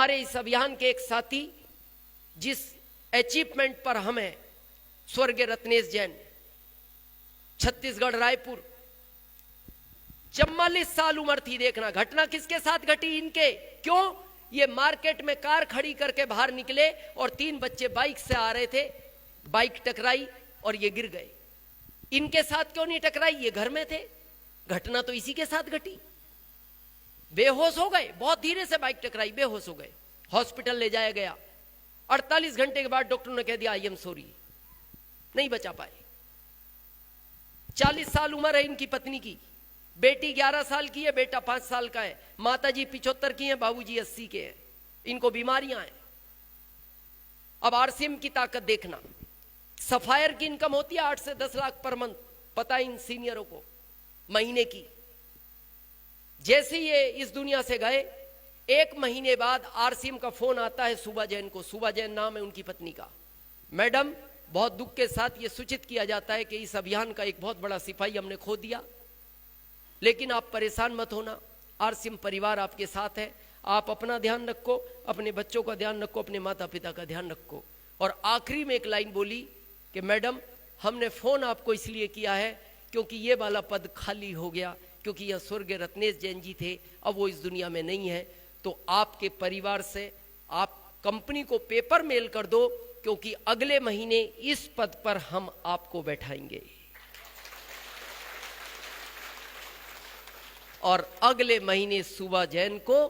हमारे इस अभियान के एक साथी जिस अचीवमेंट पर हमें स्वर्गीय रत्नेश जैन, छत्तीसगढ़ रायपुर, 44 साल उम्र थी। देखना घटना किसके साथ घटी, इनके। क्यों? ये मार्केट में कार खड़ी करके बाहर निकले और 3 बच्चे बाइक से आ रहे थे, बाइक टकराई और ये गिर गए। इनके साथ क्यों नहीं टकराई? ये घर में थे। घटना तो इसी के साथ घटी। बेहोश हो गए, बहुत धीरे से बाइक टकराई, बेहोश हो गए, हॉस्पिटल ले जाया गया। 48 घंटे के बाद डॉक्टर ने कह दिया आई एम सॉरी, नहीं बचा पाए। 40 साल उम्र है इनकी पत्नी की, बेटी 11 साल की है, बेटा 5 साल का है, माताजी 75 की हैं, बाबूजी 80 के हैं। इनको बीमारियां हैं। अब आरसीएम की ताकत देखना। सफायर की इनकम होती है 8 से 10 लाख पर मंथ, पता है इन सीनियरों को, महीने की। जैसे ये इस दुनिया से गए, 1 महीने बाद आरसीएम का फोन आता है सुबा जैन को। सुबा जैन नाम है उनकी पत्नी का। मैडम, बहुत दुख के साथ ये सूचित किया जाता है कि इस अभियान का एक बहुत बड़ा सिपाही हमने खो दिया, लेकिन आप परेशान मत होना, आरसीएम परिवार आपके साथ है। आप अपना ध्यान रखो, अपने बच्चों का ध्यान रखो, अपने माता पिता का ध्यान रखो। और आखिरी में एक लाइन बोली कि मैडम, हमने फोन आपको इसलिए किया है क्योंकि ये वाला पद खाली हो गया, क्योंकि यह स्वर्गीय रत्नेश जैन जी थे, अब वो इस दुनिया में नहीं है। तो आपके परिवार से आप कंपनी को पेपर मेल कर दो, क्योंकि अगले महीने इस पद पर हम आपको बैठाएंगे। और अगले महीने सुबा जैन को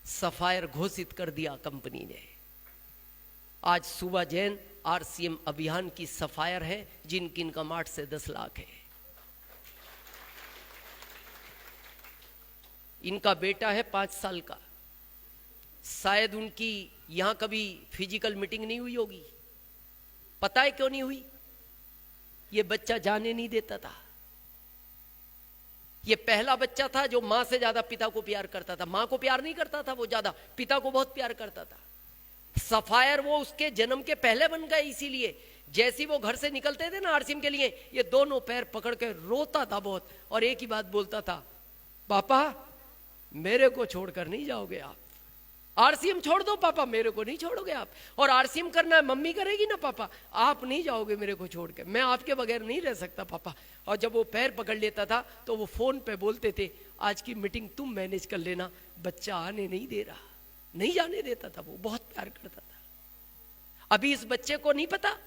सफायर घोषित कर दिया कंपनी ने। आज सुबा जैन आरसीएम अभियान की सफायर है, जिनकी इनकम 8 से 10 लाख है। इनका बेटा है 5 साल का। शायद उनकी यहां कभी फिजिकल मीटिंग नहीं हुई होगी। पता है क्यों नहीं हुई? ये बच्चा जाने नहीं देता था। ये पहला बच्चा था जो मां से ज्यादा पिता को प्यार करता था। मां को प्यार नहीं करता था वो ज्यादा, पिता को बहुत प्यार करता था। सफायर वो उसके जन्म के पहले बन गए, इसीलिए जैसी वो घर से निकलते थे ना आरसीएम के लिए, ये दोनों पैर पकड़ के रोता था बहुत, और एक ही बात बोलता था, पापा मेरे को छोड़कर नहीं जाओगे आप, आरसीएम छोड़ दो पापा, मेरे को नहीं छोड़ोगे आप। और आरसीएम करना है मम्मी करेगी ना पापा, आप नहीं जाओगे मेरे को छोड़ के, मैं आपके बगैर नहीं रह सकता पापा। और जब वो पैर पकड़ लेता था तो वो फोन पे बोलते थे, आज की मीटिंग तुम मैनेज कर लेना, बच्चा आने नहीं दे रहा, नहीं जाने देता था। वो बहुत प्यार करता था। अभी इस बच्चे को नहीं पता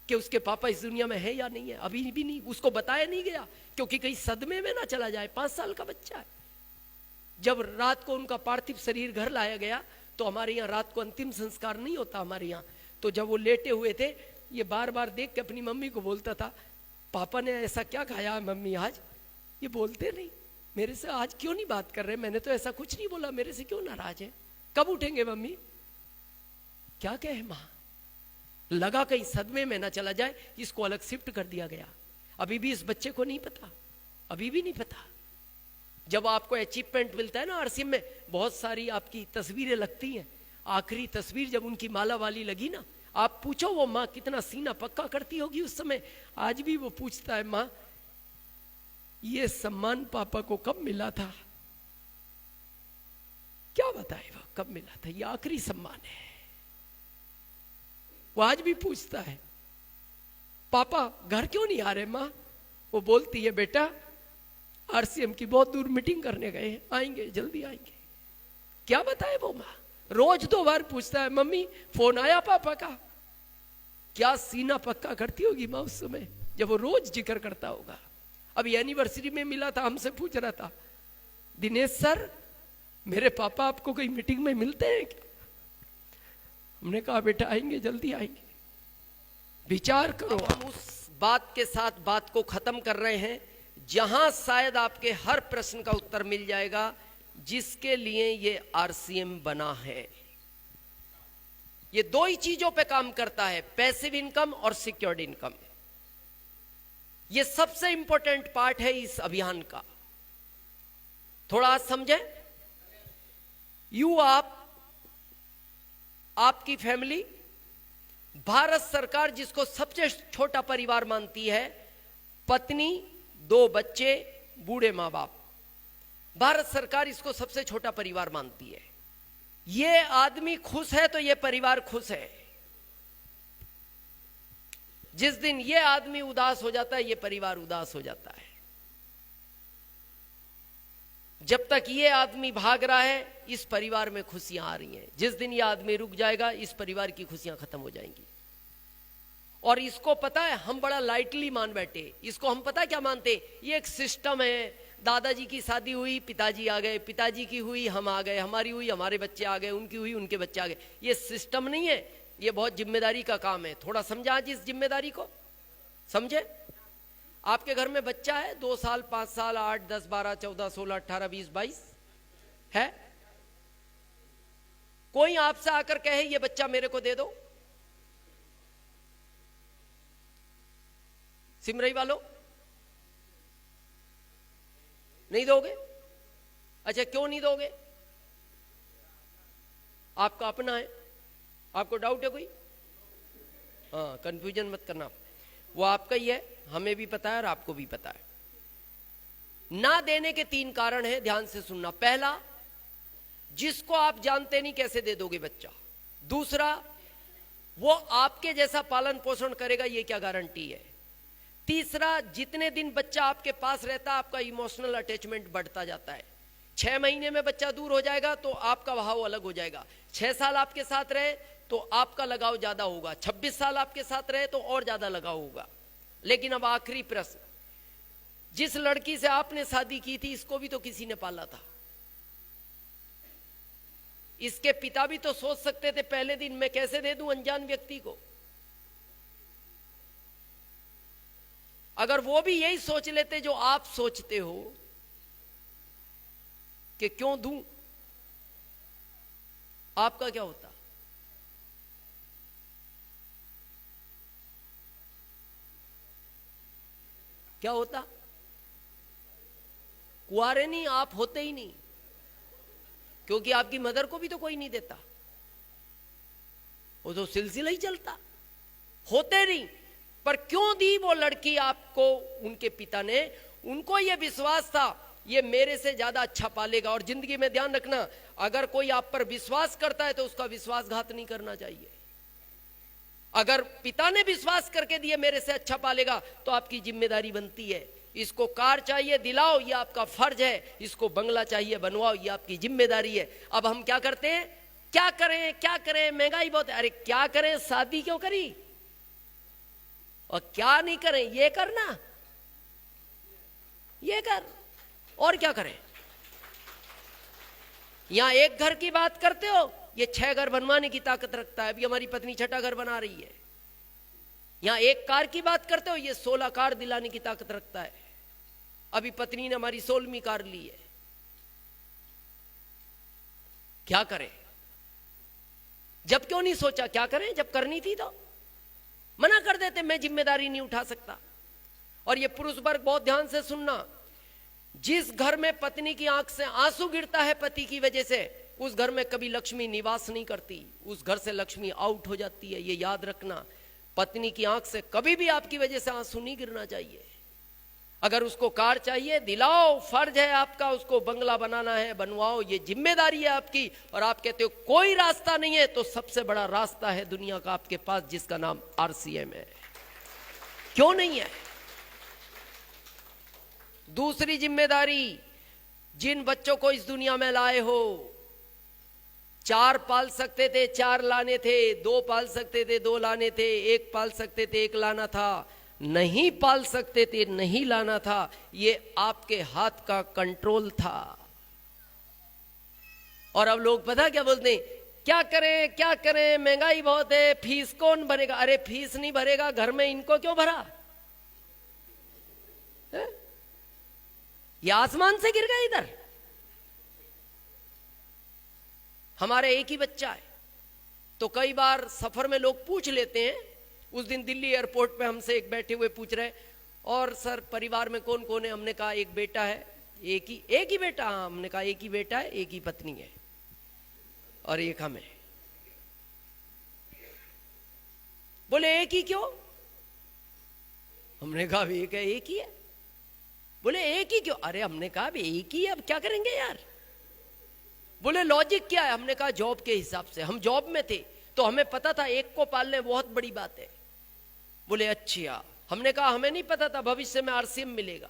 कि उसके पापा इस दुनिया में है या नहीं है, अभी भी नहीं, उसको बताया नहीं गया, क्योंकि कहीं सदमे में ना चला जाए। 5 साल का बच्चा है। जब रात को उनका पार्थिव शरीर घर लाया गया तो हमारे यहाँ रात को अंतिम संस्कार नहीं होता हमारे यहाँ, तो जब वो लेटे हुए थे, ये बार बार देख के अपनी मम्मी को बोलता था, पापा ने ऐसा क्या खाया है मम्मी आज? ये बोलते नहीं, मेरे से आज क्यों नहीं बात कर रहे, मैंने तो ऐसा कुछ नहीं बोला, मेरे से क्यों नाराज है, कब उठेंगे मम्मी? क्या कहे माँ? लगा कहीं सदमे में ना चला जाए, इसको अलग शिफ्ट कर दिया गया। अभी भी इस बच्चे को नहीं पता, अभी भी नहीं पता। जब आपको अचीवमेंट मिलता है ना आरसीएम में, बहुत सारी आपकी तस्वीरें लगती हैं। आखिरी तस्वीर जब उनकी माला वाली लगी ना, आप पूछो वो माँ कितना सीना पक्का करती होगी उस समय। आज भी वो पूछता है, माँ ये सम्मान पापा को कब मिला था? क्या बताए वो कब मिला था, ये आखिरी सम्मान है। वो आज भी पूछता है, पापा घर क्यों नहीं आ रहे माँ? वो बोलती है, बेटा आरसीएम की बहुत दूर मीटिंग करने गए हैं, आएंगे, जल्दी आएंगे। क्या बताए वो माँ? रोज 2 बार पूछता है, मम्मी फोन आया पापा का? क्या सीना पक्का करती होगी माँ उस समय, जब वो रोज जिक्र करता होगा। अभी एनिवर्सरी में मिला था, हमसे पूछ रहा था, दिनेश सर मेरे पापा आपको कोई मीटिंग में मिलते हैं क्या? हमने कहा बेटा आएंगे, जल्दी आएंगे, विचार करो। हम उस बात के साथ बात को खत्म कर रहे हैं जहां शायद आपके हर प्रश्न का उत्तर मिल जाएगा, जिसके लिए ये आरसीएम बना है। ये 2 ही चीजों पे काम करता है, पैसिव इनकम और सिक्योर्ड इनकम। ये सबसे इंपॉर्टेंट पार्ट है इस अभियान का। थोड़ा समझें। आपकी फैमिली, भारत सरकार जिसको सबसे छोटा परिवार मानती है, पत्नी, 2 बच्चे, बूढ़े मां बाप, भारत सरकार इसको सबसे छोटा परिवार मानती है। ये आदमी खुश है तो ये परिवार खुश है। जिस दिन ये आदमी उदास हो जाता है, ये परिवार उदास हो जाता है। जब तक ये आदमी भाग रहा है, इस परिवार में खुशियां आ रही हैं। जिस दिन ये आदमी रुक जाएगा, इस परिवार की खुशियां खत्म हो जाएंगी। और इसको पता है, हम बड़ा लाइटली मान बैठे। इसको हम पता क्या मानते, ये एक सिस्टम है। दादाजी की शादी हुई, पिताजी आ गए, पिताजी की हुई, हम आ गए, हमारी हुई, हमारे बच्चे आ गए, उनकी हुई, उनके बच्चे आ गए। ये सिस्टम नहीं है, ये बहुत जिम्मेदारी का काम है। थोड़ा समझा आज इस जिम्मेदारी को, समझे? आपके घर में बच्चा है, 2 साल, 5 साल, 8, 10, 12, 14, 16, 18, 20, 22 है। कोई आपसे आकर कहे ये बच्चा मेरे को दे दो, सिमरई वालों नहीं दोगे? अच्छा, क्यों नहीं दोगे? आपका अपना है, आपको डाउट है कोई? हाँ, कंफ्यूजन मत करना, वो आपका ही है, हमें भी पता है और आपको भी पता है। ना देने के 3 कारण हैं, ध्यान से सुनना। पहला, जिसको आप जानते नहीं कैसे दे दोगे बच्चा। दूसरा, वो आपके जैसा पालन पोषण करेगा, ये क्या गारंटी है। तीसरा, जितने दिन बच्चा आपके पास रहता है, आपका इमोशनल अटैचमेंट बढ़ता जाता है। 6 महीने में बच्चा दूर हो जाएगा तो आपका भाव अलग हो जाएगा। 6 साल आपके साथ रहे तो आपका लगाव ज्यादा होगा। 26 साल आपके साथ रहे तो और ज्यादा लगाव होगा। लेकिन अब आखिरी प्रश्न, जिस लड़की से आपने शादी की थी, इसको भी तो किसी ने पाला था। इसके पिता भी तो सोच सकते थे, पहले दिन मैं कैसे दे दूं अनजान व्यक्ति को। अगर वो भी यही सोच लेते जो आप सोचते हो कि क्यों दूं, आपका क्या होता? क्या होता? कुआरे नहीं, आप होते ही नहीं, क्योंकि आपकी मदर को भी तो कोई नहीं देता, वो तो सिलसिला ही चलता। होते नहीं, पर क्यों दी वो लड़की आपको? उनके पिता ने, उनको ये विश्वास था ये मेरे से ज्यादा अच्छा पालेगा। और जिंदगी में ध्यान रखना, अगर कोई आप पर विश्वास करता है तो उसका विश्वासघात नहीं करना चाहिए। अगर पिता ने विश्वास करके दिए मेरे से अच्छा पालेगा, तो आपकी जिम्मेदारी बनती है, इसको कार चाहिए दिलाओ, ये आपका फर्ज है। इसको बंगला चाहिए बनवाओ, ये आपकी जिम्मेदारी है। अब हम क्या करते हैं, क्या करें क्या करें, महंगाई बहुत है। अरे क्या करें, शादी क्यों करी? और क्या नहीं करें, ये करना, ये कर, और क्या करें? यहां एक घर की बात करते हो, ये 6 घर बनवाने की ताकत रखता है। अभी हमारी पत्नी 6ठा घर बना रही है। यहां एक कार की बात करते हो, ये 16 कार दिलाने की ताकत रखता है। अभी पत्नी ने हमारी 16वीं कार ली है। क्या करें? जब क्यों नहीं सोचा, क्या करें? जब करनी थी तो मना कर देते, मैं जिम्मेदारी नहीं उठा सकता। और ये पुरुष वर्ग बहुत ध्यान से सुनना, जिस घर में पत्नी की आंख से आंसू गिरता है पति की वजह से, उस घर में कभी लक्ष्मी निवास नहीं करती, उस घर से लक्ष्मी आउट हो जाती है। ये याद रखना, पत्नी की आंख से कभी भी आपकी वजह से आंसू नहीं गिरना चाहिए। अगर उसको कार चाहिए दिलाओ, फर्ज है आपका। उसको बंगला बनाना है बनवाओ, ये जिम्मेदारी है आपकी। और आप कहते हो कोई रास्ता नहीं है, तो सबसे बड़ा रास्ता है दुनिया का आपके पास, जिसका नाम RCM है। क्यों नहीं है? दूसरी जिम्मेदारी, जिन बच्चों को इस दुनिया में लाए हो, 4 पाल सकते थे 4 लाने थे, 2 पाल सकते थे 2 लाने थे, 1 पाल सकते थे 1 लाना था, नहीं पाल सकते थे नहीं लाना था। ये आपके हाथ का कंट्रोल था। और अब लोग पता क्या बोलते हैं, क्या करें क्या करें, महंगाई बहुत है, फीस कौन भरेगा? अरे फीस नहीं भरेगा, घर में इनको क्यों भरा है? ये आसमान से गिर गया इधर। हमारे एक ही बच्चा है, तो कई बार सफर में लोग पूछ लेते हैं। उस दिन दिल्ली एयरपोर्ट पे हमसे एक बैठे हुए पूछ रहे, और सर परिवार में कौन कौन है? हमने कहा एक बेटा है, एक ही बेटा। हाँ, हमने कहा एक ही बेटा है, एक ही पत्नी है और एक हम है। बोले एक ही क्यों? हमने कहा एक है, एक ही है। बोले एक ही क्यों? अरे हमने कहा अब एक ही है, अब क्या करेंगे यार। बोले लॉजिक क्या है? हमने कहा जॉब के हिसाब से, हम जॉब में थे तो हमें पता था एक को पालने बहुत बड़ी बात है। बोले अच्छा। हमने कहा हमें नहीं पता था भविष्य में आरसीएम मिलेगा।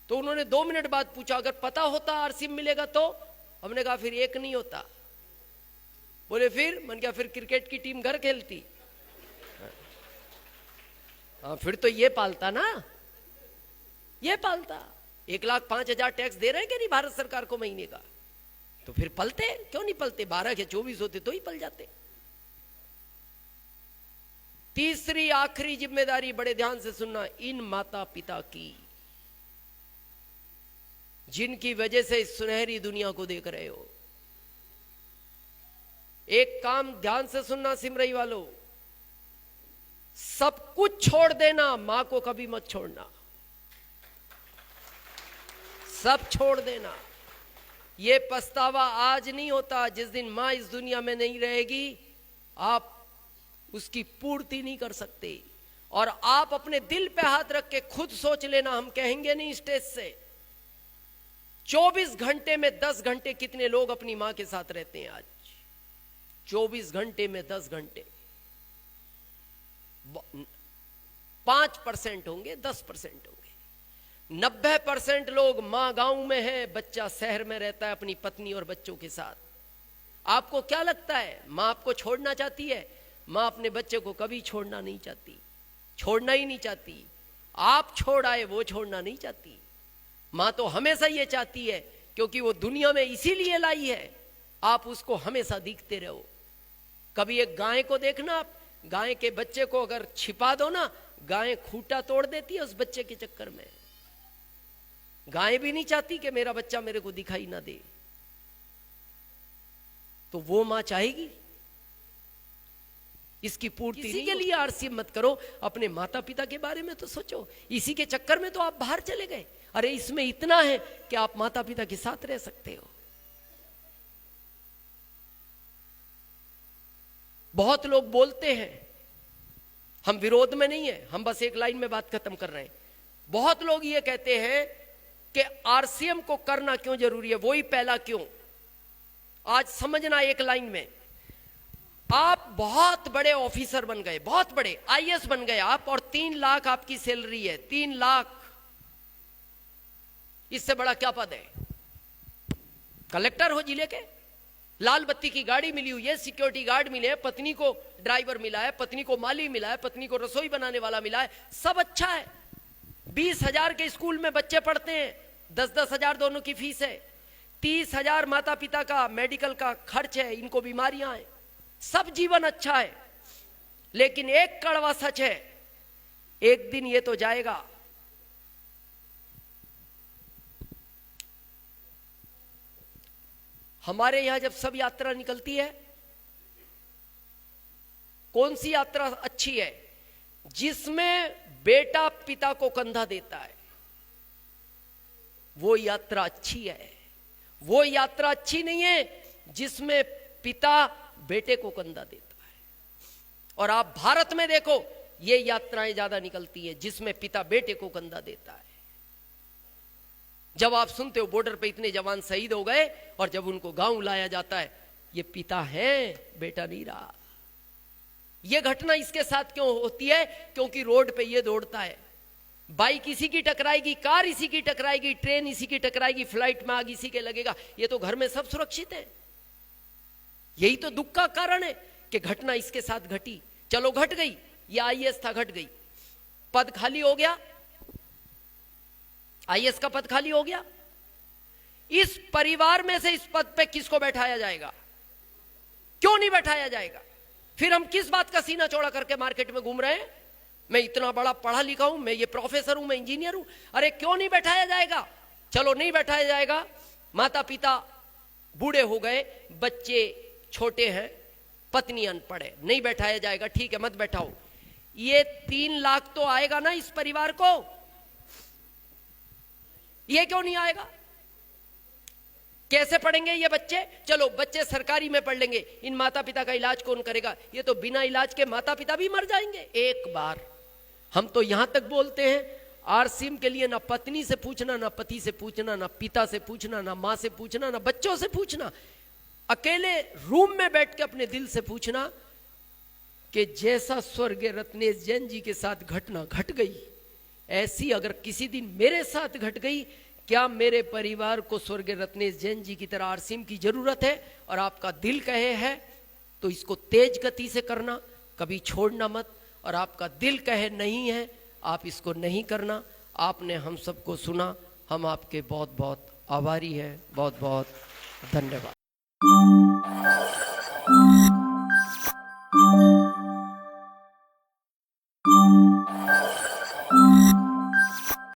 तो उन्होंने 2 मिनट बाद पूछा अगर पता होता आरसीएम मिलेगा तो? हमने कहा फिर एक नहीं होता। बोले फिर? मैंने कहा फिर क्रिकेट की टीम घर खेलती। हाँ फिर तो ये पालता ना, ये पालता। 1,05,000 टैक्स दे रहे हैं कि नहीं भारत सरकार को महीने का, तो फिर पलते क्यों नहीं पलते? 12 के 24 होते तो ही पल जाते। तीसरी आखिरी जिम्मेदारी, बड़े ध्यान से सुनना, इन माता पिता की जिनकी वजह से इस सुनहरी दुनिया को देख रहे हो। एक काम ध्यान से सुनना सिमरई वालों, सब कुछ छोड़ देना, मां को कभी मत छोड़ना। सब छोड़ देना। ये पछतावा आज नहीं होता, जिस दिन मां इस दुनिया में नहीं रहेगी आप उसकी पूर्ति नहीं कर सकते। और आप अपने दिल पे हाथ रख के खुद सोच लेना, हम कहेंगे नहीं स्टेज से। 24 घंटे में 10 घंटे कितने लोग अपनी मां के साथ रहते हैं आज? 24 घंटे में 10 घंटे 5% होंगे, 10% होंगे। 90% लोग मां गांव में है, बच्चा शहर में रहता है अपनी पत्नी और बच्चों के साथ। आपको क्या लगता है मां आपको छोड़ना चाहती है? मां अपने बच्चे को कभी छोड़ना नहीं चाहती, छोड़ना ही नहीं चाहती। आप छोड़ आए, वो छोड़ना नहीं चाहती। मां तो हमेशा ये चाहती है, क्योंकि वो दुनिया में इसीलिए लाई है, आप उसको हमेशा दिखते रहो। कभी एक गाय को देखना आप, गाय के बच्चे को अगर छिपा दो ना, गाय खूंटा तोड़ देती है उस बच्चे के चक्कर में। गाय भी नहीं चाहती कि मेरा बच्चा मेरे को दिखाई ना दे, तो वो मां चाहेगी? इसकी पूर्ति इसी के लिए आरसीएम मत करो, अपने माता पिता के बारे में तो सोचो। इसी के चक्कर में तो आप बाहर चले गए। अरे इसमें इतना है कि आप माता पिता के साथ रह सकते हो। बहुत लोग बोलते हैं, हम विरोध में नहीं है, हम बस एक लाइन में बात खत्म कर रहे हैं। बहुत लोग ये कहते हैं कि आरसीएम को करना क्यों जरूरी है, वही पहला क्यों। आज समझना एक लाइन में, आप बहुत बड़े ऑफिसर बन गए, बहुत बड़े आईएएस बन गए आप, और 3 लाख आपकी सैलरी है, 3 लाख। इससे बड़ा क्या पद है? कलेक्टर हो जिले के, लाल बत्ती की गाड़ी मिली हुई है, सिक्योरिटी गार्ड मिले हैं, पत्नी को ड्राइवर मिला है, पत्नी को माली मिला है, पत्नी को रसोई बनाने वाला मिला है, सब अच्छा है। 20,000 के स्कूल में बच्चे पढ़ते हैं, 10-10 हजार दोनों की फीस है। 30,000 माता पिता का मेडिकल का खर्च है, इनको बीमारियां हैं, सब जीवन अच्छा है। लेकिन एक कड़वा सच है, एक दिन ये तो जाएगा। हमारे यहां जब सब यात्रा निकलती है, कौन सी यात्रा अच्छी है? जिसमें बेटा पिता को कंधा देता है, वो यात्रा अच्छी है। वो यात्रा अच्छी नहीं है जिसमें पिता बेटे को कंधा देता है। और आप भारत में देखो, ये यात्राएं ज्यादा निकलती है जिसमें पिता बेटे को कंधा देता है। जब आप सुनते हो बॉर्डर पे इतने जवान शहीद हो गए, और जब उनको गांव लाया जाता है, ये पिता है, बेटा नहीं रहा। ये घटना इसके साथ क्यों होती है? क्योंकि रोड पे ये दौड़ता है, बाइक इसी की टकराएगी, कार इसी की टकराएगी, ट्रेन इसी की टकराएगी, फ्लाइट में आग इसी के लगेगा। ये तो घर में सब सुरक्षित है। यही तो दुख का कारण है कि घटना इसके साथ घटी। चलो घट गई, ये आईएएस था, घट गई, पद खाली हो गया, आईएएस का पद खाली हो गया। इस परिवार में से इस पद पे किसको बैठाया जाएगा? क्यों नहीं बैठाया जाएगा? फिर हम किस बात का सीना चौड़ा करके मार्केट में घूम रहे हैं? मैं इतना बड़ा पढ़ा लिखा हूं, मैं ये प्रोफेसर हूं, मैं इंजीनियर हूं। अरे क्यों नहीं बैठाया जाएगा? चलो नहीं बैठाया जाएगा, माता पिता बूढ़े हो गए, बच्चे छोटे हैं, पत्नी अनपढ़ है, नहीं बैठाया जाएगा, ठीक है मत बैठाओ। ये 3 लाख तो आएगा ना इस परिवार को, ये क्यों नहीं आएगा? कैसे पढ़ेंगे ये बच्चे? चलो बच्चे सरकारी में पढ़ लेंगे, इन माता पिता का इलाज कौन करेगा? ये तो बिना इलाज के माता पिता भी मर जाएंगे एक बार। हम तो यहां तक बोलते हैं, आरसीएम के लिए ना पत्नी से पूछना, ना पति से पूछना, ना पिता से पूछना, ना माँ से पूछना, ना बच्चों से पूछना, अकेले रूम में बैठ के अपने दिल से पूछना कि जैसा स्वर्गीय रत्नेश जैन जी के साथ घटना घट गई, ऐसी अगर किसी दिन मेरे साथ घट गई, क्या मेरे परिवार को स्वर्गीय रत्नेश जैन जी की तरह आरसीएम की जरूरत है? और आपका दिल कहे है तो इसको तेज गति से करना, कभी छोड़ना मत। और आपका दिल कहे नहीं है, आप इसको नहीं करना। आपने हम सबको सुना, हम आपके बहुत बहुत आभारी हैं। बहुत बहुत धन्यवाद।